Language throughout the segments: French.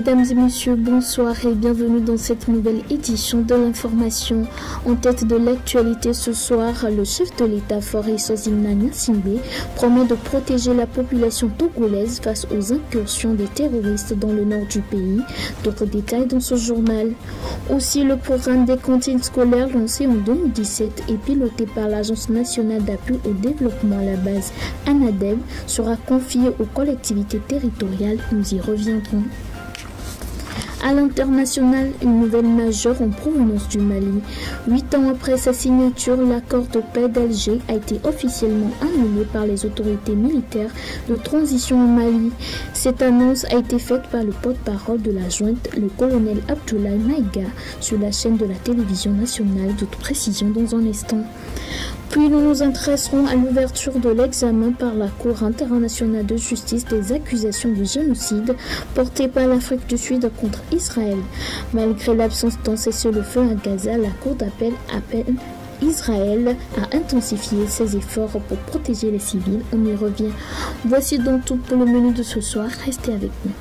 Mesdames et messieurs, bonsoir et bienvenue dans cette nouvelle édition de l'information. En tête de l'actualité ce soir, le chef de l'État Faure Sozimna Gnassingbé promet de protéger la population togolaise face aux incursions des terroristes dans le nord du pays. D'autres détails dans ce journal. Aussi, le programme des cantines scolaires lancé en 2017 et piloté par l'Agence nationale d'appui au développement à la base ANADEB sera confié aux collectivités territoriales. Nous y reviendrons. À l'international, une nouvelle majeure en provenance du Mali. 8 ans après sa signature, l'accord de paix d'Alger a été officiellement annulé par les autorités militaires de transition au Mali. Cette annonce a été faite par le porte-parole de la junte, le colonel Abdoulaye Maïga, sur la chaîne de la télévision nationale. D'autres précisions dans un instant. Puis nous nous intéresserons à l'ouverture de l'examen par la Cour internationale de justice des accusations de génocide portées par l'Afrique du Sud contre Israël. Malgré l'absence d'un cessez-le-feu à Gaza, la Cour d'appel appelle Israël à intensifier ses efforts pour protéger les civils. On y revient. Voici donc tout pour le menu de ce soir. Restez avec nous.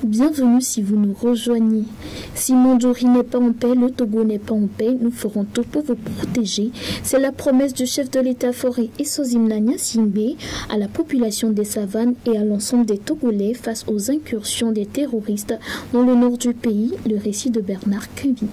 Bienvenue si vous nous rejoignez. Si Mandjouri n'est pas en paix, le Togo n'est pas en paix, nous ferons tout pour vous protéger. C'est la promesse du chef de l'État Faure Sozimna Gnassingbé à la population des savanes et à l'ensemble des Togolais face aux incursions des terroristes dans le nord du pays. Le récit de Bernard Kevin.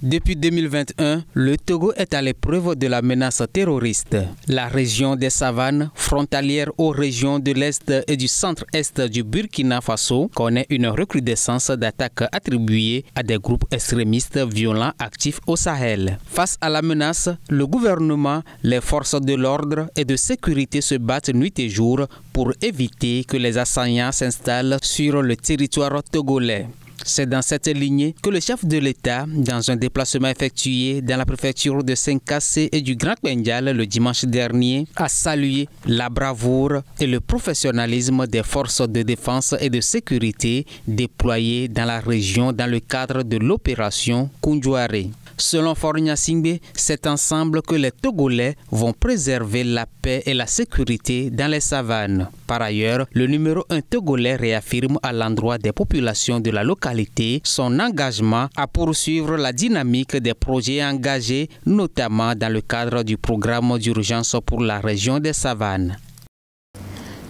Depuis 2021, le Togo est à l'épreuve de la menace terroriste. La région des savanes, frontalière aux régions de l'Est et du centre-Est du Burkina Faso, connaît une recrudescence d'attaques attribuées à des groupes extrémistes violents actifs au Sahel. Face à la menace, le gouvernement, les forces de l'ordre et de sécurité se battent nuit et jour pour éviter que les assaillants s'installent sur le territoire togolais. C'est dans cette lignée que le chef de l'État, dans un déplacement effectué dans la préfecture de Senkassé et du Grand Bendial le dimanche dernier, a salué la bravoure et le professionnalisme des forces de défense et de sécurité déployées dans la région dans le cadre de l'opération Koundjouaré. Selon Faure Gnassingbé, c'est ensemble que les Togolais vont préserver la paix et la sécurité dans les savanes. Par ailleurs, le numéro 1 togolais réaffirme à l'endroit des populations de la localité son engagement à poursuivre la dynamique des projets engagés, notamment dans le cadre du programme d'urgence pour la région des savanes.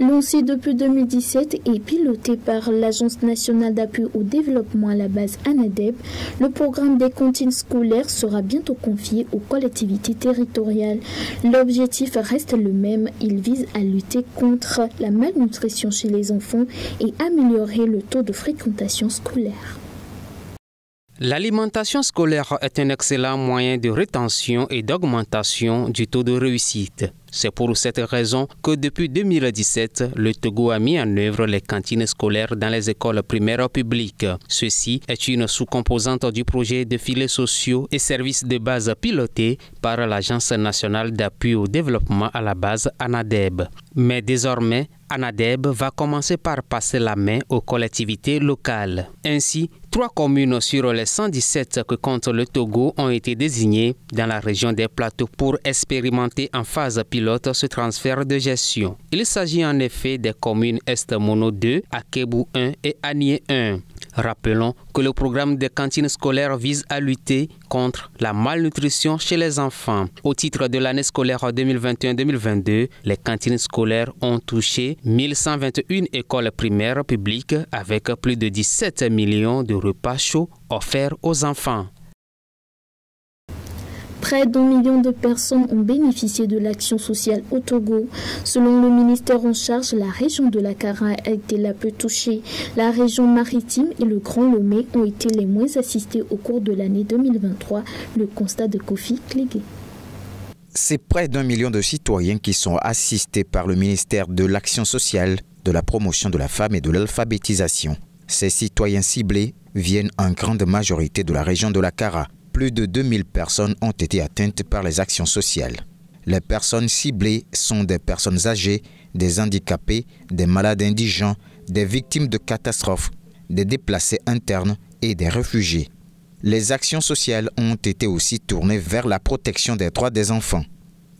Lancé depuis 2017 et piloté par l'Agence nationale d'appui au développement à la base ANADEB, le programme des cantines scolaires sera bientôt confié aux collectivités territoriales. L'objectif reste le même, il vise à lutter contre la malnutrition chez les enfants et améliorer le taux de fréquentation scolaire. L'alimentation scolaire est un excellent moyen de rétention et d'augmentation du taux de réussite. C'est pour cette raison que depuis 2017, le Togo a mis en œuvre les cantines scolaires dans les écoles primaires publiques. Ceci est une sous-composante du projet de filets sociaux et services de base piloté par l'Agence nationale d'appui au développement à la base ANADEB. Mais désormais, ANADEB va commencer par passer la main aux collectivités locales. Ainsi, 3 communes sur les 117 que compte le Togo ont été désignées dans la région des Plateaux pour expérimenter en phase pilote ce transfert de gestion. Il s'agit en effet des communes Est Mono 2, Akebou 1 et Anié 1. Rappelons que le programme des cantines scolaires vise à lutter contre la malnutrition chez les enfants. Au titre de l'année scolaire 2021-2022, les cantines scolaires ont touché 1121 écoles primaires publiques avec plus de 17 millions de repas chauds offerts aux enfants. Près d'1 million de personnes ont bénéficié de l'action sociale au Togo. Selon le ministère en charge, la région de la Kara a été la plus touchée. La région maritime et le Grand Lomé ont été les moins assistés au cours de l'année 2023. Le constat de Kofi Clégué. C'est près d'1 million de citoyens qui sont assistés par le ministère de l'Action sociale, de la promotion de la femme et de l'alphabétisation. Ces citoyens ciblés viennent en grande majorité de la région de la Kara. Plus de 2000 personnes ont été atteintes par les actions sociales. Les personnes ciblées sont des personnes âgées, des handicapés, des malades indigents, des victimes de catastrophes, des déplacés internes et des réfugiés. Les actions sociales ont été aussi tournées vers la protection des droits des enfants.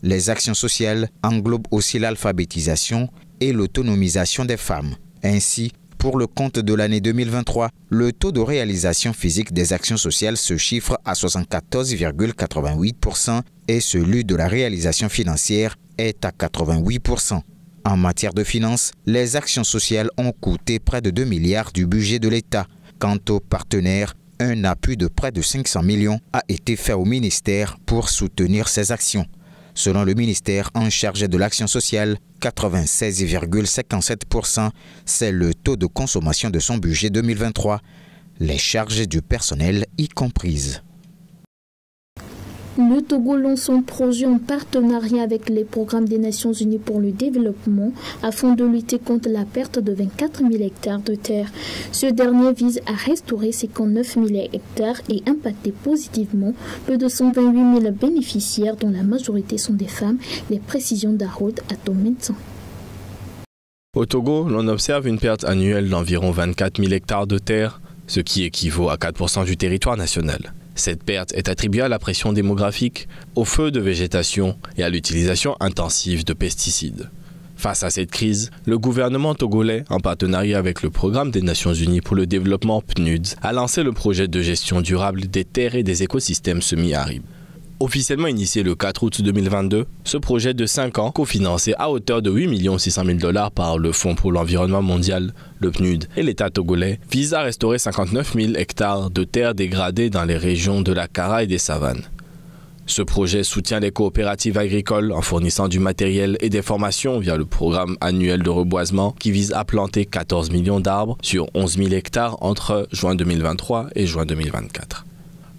Les actions sociales englobent aussi l'alphabétisation et l'autonomisation des femmes. Ainsi, pour le compte de l'année 2023, le taux de réalisation physique des actions sociales se chiffre à 74,88% et celui de la réalisation financière est à 88%. En matière de finances, les actions sociales ont coûté près de 2 milliards du budget de l'État. Quant aux partenaires, un appui de près de 500 millions a été fait au ministère pour soutenir ces actions. Selon le ministère en charge de l'action sociale, 96,57%, c'est le taux de consommation de son budget 2023, les charges du personnel y comprises. Le Togo lance son projet en partenariat avec les programmes des Nations Unies pour le développement afin de lutter contre la perte de 24 000 hectares de terre. Ce dernier vise à restaurer 59 000 hectares et impacter positivement plus de 128 000 bénéficiaires dont la majorité sont des femmes. Les précisions d'Harold Atomensan. Au Togo, l'on observe une perte annuelle d'environ 24 000 hectares de terre, ce qui équivaut à 4% du territoire national. Cette perte est attribuée à la pression démographique, au feu de végétation et à l'utilisation intensive de pesticides. Face à cette crise, le gouvernement togolais, en partenariat avec le Programme des Nations Unies pour le développement PNUD, a lancé le projet de gestion durable des terres et des écosystèmes semi-arides. Officiellement initié le 4 août 2022, ce projet de 5 ans, cofinancé à hauteur de 8 600 000 $ par le Fonds pour l'environnement mondial, le PNUD et l'État togolais, vise à restaurer 59 000 hectares de terres dégradées dans les régions de la Kara et des savanes. Ce projet soutient les coopératives agricoles en fournissant du matériel et des formations via le programme annuel de reboisement qui vise à planter 14 millions d'arbres sur 11 000 hectares entre juin 2023 et juin 2024.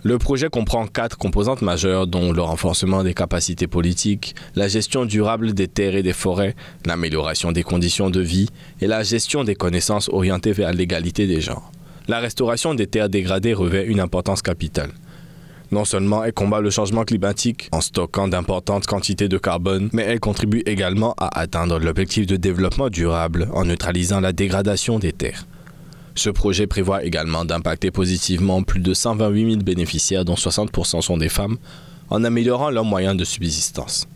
Le projet comprend 4 composantes majeures dont le renforcement des capacités politiques, la gestion durable des terres et des forêts, l'amélioration des conditions de vie et la gestion des connaissances orientées vers l'égalité des genres. La restauration des terres dégradées revêt une importance capitale. Non seulement elle combat le changement climatique en stockant d'importantes quantités de carbone, mais elle contribue également à atteindre l'objectif de développement durable en neutralisant la dégradation des terres. Ce projet prévoit également d'impacter positivement plus de 128 000 bénéficiaires dont 60% sont des femmes, en améliorant leurs moyens de subsistance.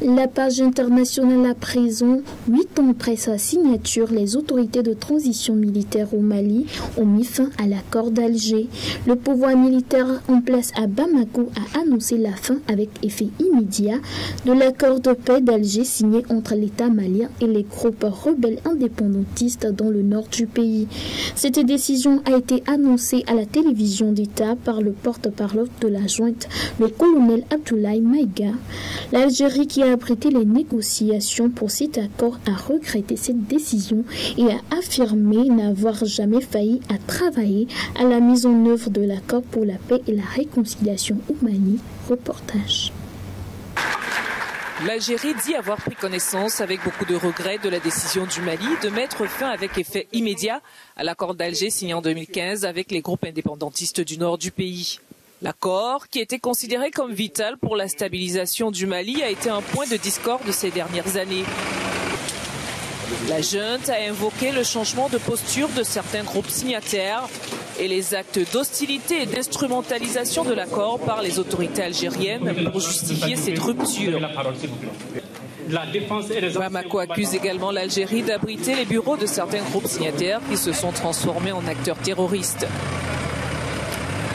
La page internationale à présent, 8 ans après sa signature, les autorités de transition militaire au Mali ont mis fin à l'accord d'Alger. Le pouvoir militaire en place à Bamako a annoncé la fin avec effet immédiat de l'accord de paix d'Alger signé entre l'État malien et les groupes rebelles indépendantistes dans le nord du pays. Cette décision a été annoncée à la télévision d'État par le porte-parole de la junte, le colonel Abdoulaye Maïga. L'Algérie qui a abrité les négociations pour cet accord a regretté cette décision et a affirmé n'avoir jamais failli à travailler à la mise en œuvre de l'accord pour la paix et la réconciliation au Mali. Reportage. L'Algérie dit avoir pris connaissance avec beaucoup de regrets de la décision du Mali de mettre fin avec effet immédiat à l'accord d'Alger signé en 2015 avec les groupes indépendantistes du nord du pays. L'accord, qui était considéré comme vital pour la stabilisation du Mali, a été un point de discorde ces dernières années. La junte a invoqué le changement de posture de certains groupes signataires et les actes d'hostilité et d'instrumentalisation de l'accord par les autorités algériennes pour justifier cette rupture. Bamako accuse également l'Algérie d'abriter les bureaux de certains groupes signataires qui se sont transformés en acteurs terroristes.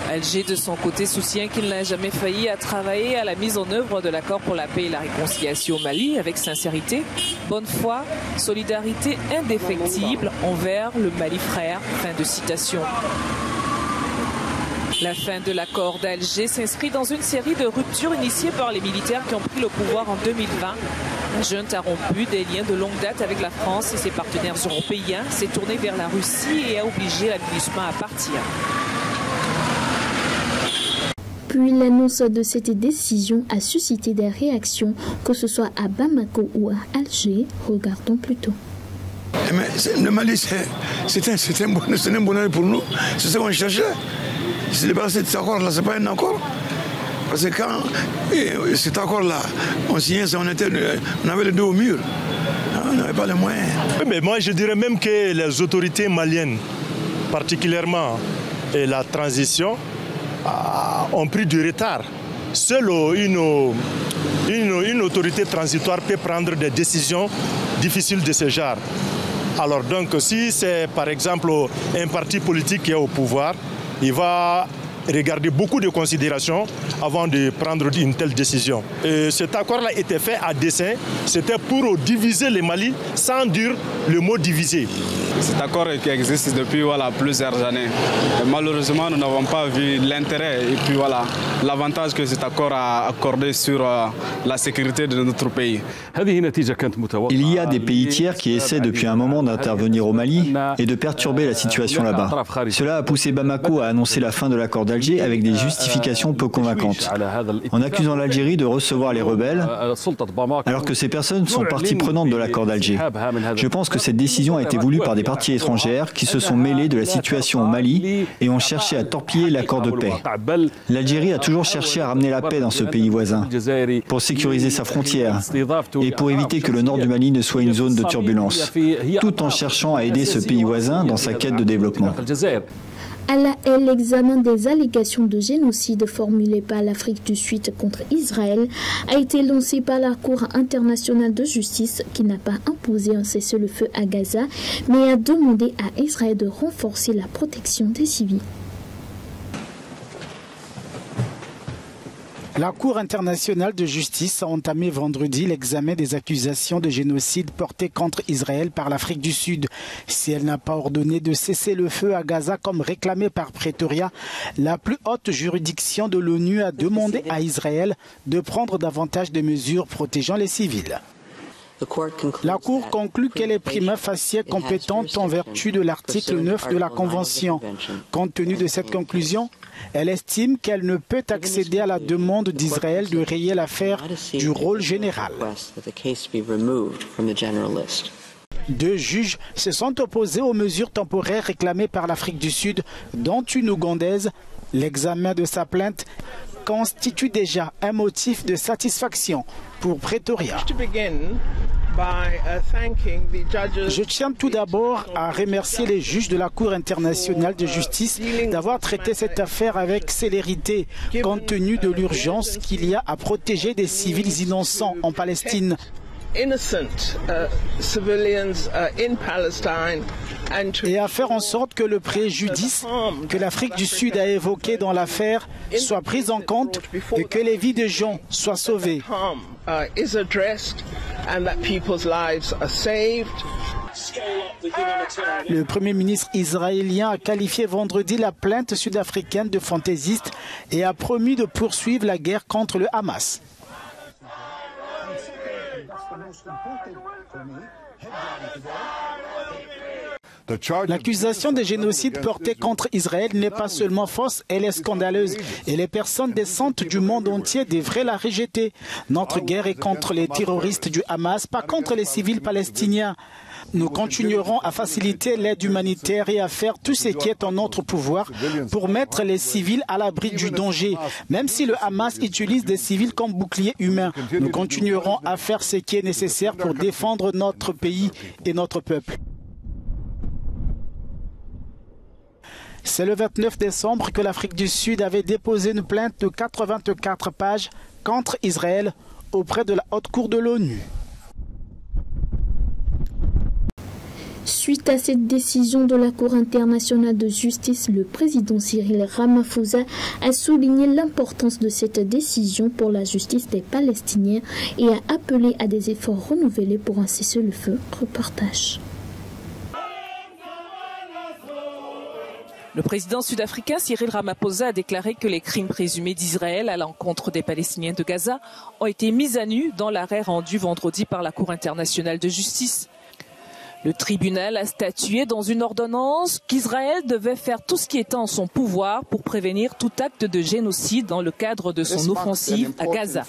Alger, de son côté, soutient qu'il n'a jamais failli à travailler à la mise en œuvre de l'accord pour la paix et la réconciliation au Mali avec sincérité, bonne foi, solidarité indéfectible envers le Mali frère. Fin de citation. La fin de l'accord d'Alger s'inscrit dans une série de ruptures initiées par les militaires qui ont pris le pouvoir en 2020. La junte a rompu des liens de longue date avec la France et ses partenaires européens, s'est tournée vers la Russie et a obligé la MINUSMA à partir. Puis l'annonce de cette décision a suscité des réactions, que ce soit à Bamako ou à Alger. Regardons plutôt. Le Mali, c'est un bonheur pour nous. C'est ce qu'on cherchait. C'est pas cet accord-là, c'est pas un accord. Parce que quand cet accord-là, on signait, on avait le dos au mur. On n'avait pas les moyens. Oui, mais moi, je dirais même que les autorités maliennes, particulièrement et la transition, ont pris du retard seule une autorité transitoire peut prendre des décisions difficiles de ce genre. Alors donc si c'est par exemple un parti politique qui est au pouvoir, il va regarder beaucoup de considérations avant de prendre une telle décision. Et cet accord-là était fait à dessein, c'était pour diviser le Mali sans dire le mot diviser. Cet accord qui existe depuis plusieurs années. Et malheureusement, nous n'avons pas vu l'intérêt et puis l'avantage que cet accord a accordé sur la sécurité de notre pays. Il y a des pays tiers qui essaient depuis un moment d'intervenir au Mali et de perturber la situation là-bas. Cela a poussé Bamako à annoncer la fin de l'accord d'Alger avec des justifications peu convaincantes, en accusant l'Algérie de recevoir les rebelles, alors que ces personnes sont partie prenante de l'accord d'Alger. Je pense que cette décision a été voulue par des parties étrangères qui se sont mêlées de la situation au Mali et ont cherché à torpiller l'accord de paix. L'Algérie a toujours cherché à ramener la paix dans ce pays voisin, pour sécuriser sa frontière et pour éviter que le nord du Mali ne soit une zone de turbulence, tout en cherchant à aider ce pays voisin dans sa quête de développement. À la haie, l'examen des allégations de génocide formulées par l'Afrique du Sud contre Israël a été lancé par la Cour internationale de justice qui n'a pas imposé un cessez-le-feu à Gaza, mais a demandé à Israël de renforcer la protection des civils. La Cour internationale de justice a entamé vendredi l'examen des accusations de génocide portées contre Israël par l'Afrique du Sud. Si elle n'a pas ordonné de cesser le feu à Gaza comme réclamé par Pretoria, la plus haute juridiction de l'ONU a demandé à Israël de prendre davantage de mesures protégeant les civils. La Cour conclut qu'elle est prima facie compétente en vertu de l'article 9 de la Convention. Compte tenu de cette conclusion, elle estime qu'elle ne peut accéder à la demande d'Israël de rayer l'affaire du rôle général. Deux juges se sont opposés aux mesures temporaires réclamées par l'Afrique du Sud, dont une ougandaise. L'examen de sa plainte constitue déjà un motif de satisfaction pour Pretoria. Je tiens tout d'abord à remercier les juges de la Cour internationale de justice d'avoir traité cette affaire avec célérité, compte tenu de l'urgence qu'il y a à protéger des civils innocents en Palestine. Et à faire en sorte que le préjudice que l'Afrique du Sud a évoqué dans l'affaire soit pris en compte et que les vies des gens soient sauvées. Le Premier ministre israélien a qualifié vendredi la plainte sud-africaine de fantaisiste et a promis de poursuivre la guerre contre le Hamas. L'accusation de génocide portée contre Israël n'est pas seulement fausse, elle est scandaleuse. Et les personnes décentes du monde entier devraient la rejeter. Notre guerre est contre les terroristes du Hamas, pas contre les civils palestiniens. Nous continuerons à faciliter l'aide humanitaire et à faire tout ce qui est en notre pouvoir pour mettre les civils à l'abri du danger. Même si le Hamas utilise des civils comme boucliers humains, nous continuerons à faire ce qui est nécessaire pour défendre notre pays et notre peuple. C'est le 29 décembre que l'Afrique du Sud avait déposé une plainte de 84 pages contre Israël auprès de la Haute Cour de l'ONU. Suite à cette décision de la Cour internationale de justice, le président Cyril Ramaphosa a souligné l'importance de cette décision pour la justice des Palestiniens et a appelé à des efforts renouvelés pour un cessez-le-feu. Reportage. Le président sud-africain Cyril Ramaphosa a déclaré que les crimes présumés d'Israël à l'encontre des Palestiniens de Gaza ont été mis à nu dans l'arrêt rendu vendredi par la Cour internationale de justice. Le tribunal a statué dans une ordonnance qu'Israël devait faire tout ce qui était en son pouvoir pour prévenir tout acte de génocide dans le cadre de son offensive à Gaza.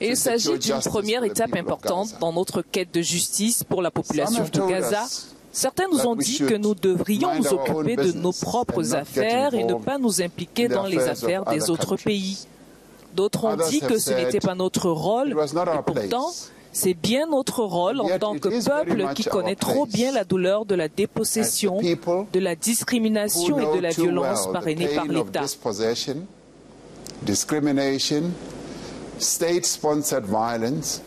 Et il s'agit d'une première étape importante dans notre quête de justice pour la population de Gaza. Certains nous ont dit que nous devrions nous occuper de nos propres affaires et ne pas nous impliquer dans les affaires des autres pays. D'autres ont dit que ce n'était pas notre rôle, et pourtant, c'est bien notre rôle en tant que peuple qui connaît trop bien la douleur de la dépossession, de la discrimination et de la violence parrainée par l'État. discrimination, state-sponsored violence.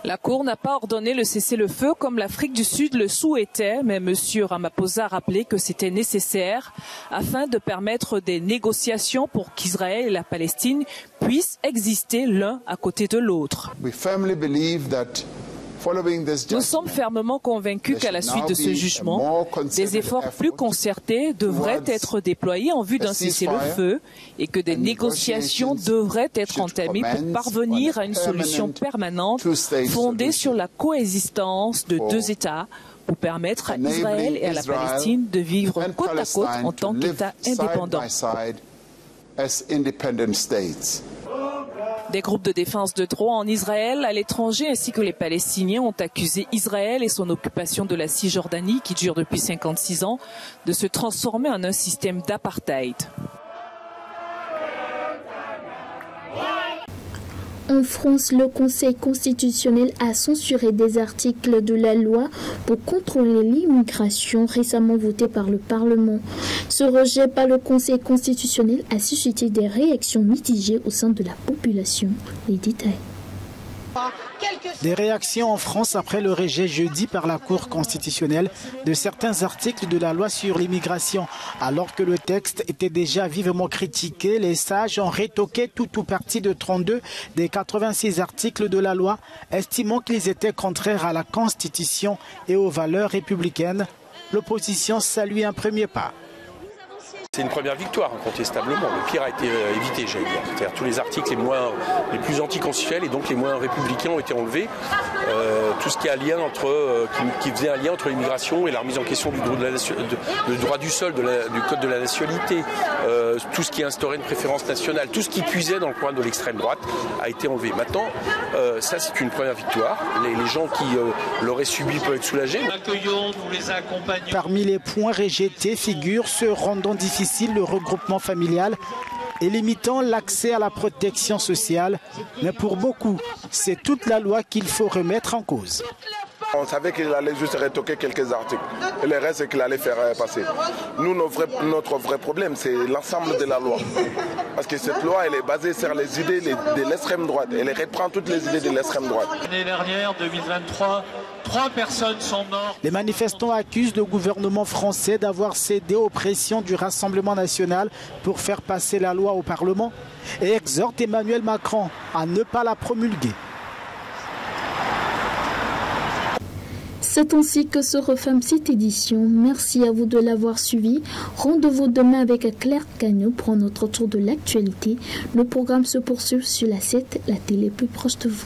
La Cour n'a pas ordonné le cessez-le-feu comme l'Afrique du Sud le souhaitait, mais M. Ramaphosa a rappelé que c'était nécessaire afin de permettre des négociations pour qu'Israël et la Palestine puissent exister l'un à côté de l'autre. Nous sommes fermement convaincus qu'à la suite de ce jugement, des efforts plus concertés devraient être déployés en vue d'un cessez-le-feu et que des négociations devraient être entamées pour parvenir à une solution permanente fondée sur la coexistence de deux États pour permettre à Israël et à la Palestine de vivre côte à côte en tant qu'États indépendants. Des groupes de défense de droits en Israël, à l'étranger, ainsi que les Palestiniens ont accusé Israël et son occupation de la Cisjordanie, qui dure depuis 56 ans, de se transformer en un système d'apartheid. En France, le Conseil constitutionnel a censuré des articles de la loi pour contrôler l'immigration récemment votés par le Parlement. Ce rejet par le Conseil constitutionnel a suscité des réactions mitigées au sein de la population. Les détails. Des réactions en France après le rejet jeudi par la Cour constitutionnelle de certains articles de la loi sur l'immigration. Alors que le texte était déjà vivement critiqué, les sages ont rétoqué tout ou partie de 32 des 86 articles de la loi, estimant qu'ils étaient contraires à la Constitution et aux valeurs républicaines. L'opposition salue un premier pas. C'est une première victoire, incontestablement. Le pire a été évité, j'allais dire. C'est-à-dire tous les articles les plus anticonstitutionnels et donc les moins républicains ont été enlevés. Tout ce qui faisait un lien entre l'immigration et la remise en question du droit du sol, du code de la nationalité, tout ce qui instaurait une préférence nationale, tout ce qui puisait dans le coin de l'extrême droite a été enlevé. Maintenant, ça c'est une première victoire. Les gens qui l'auraient subi peuvent être soulagés. Parmi les points rejetés figure ce rendant difficile le regroupement familial et limitant l'accès à la protection sociale. Mais pour beaucoup, c'est toute la loi qu'il faut remettre en cause. On savait qu'il allait juste retoquer quelques articles et le reste, c'est qu'il allait faire passer. Nous, notre vrai problème, c'est l'ensemble de la loi. Parce que cette loi, elle est basée sur les idées de l'extrême droite. Elle reprend toutes les idées de l'extrême droite. L'année dernière, 2023, 3 personnes sont mortes. Les manifestants accusent le gouvernement français d'avoir cédé aux pressions du Rassemblement national pour faire passer la loi au Parlement et exhortent Emmanuel Macron à ne pas la promulguer. C'est ainsi que se referme cette édition. Merci à vous de l'avoir suivi. Rendez-vous demain avec Claire Cagneau pour notre tour de l'actualité. Le programme se poursuit sur la 7, la télé plus proche de vous.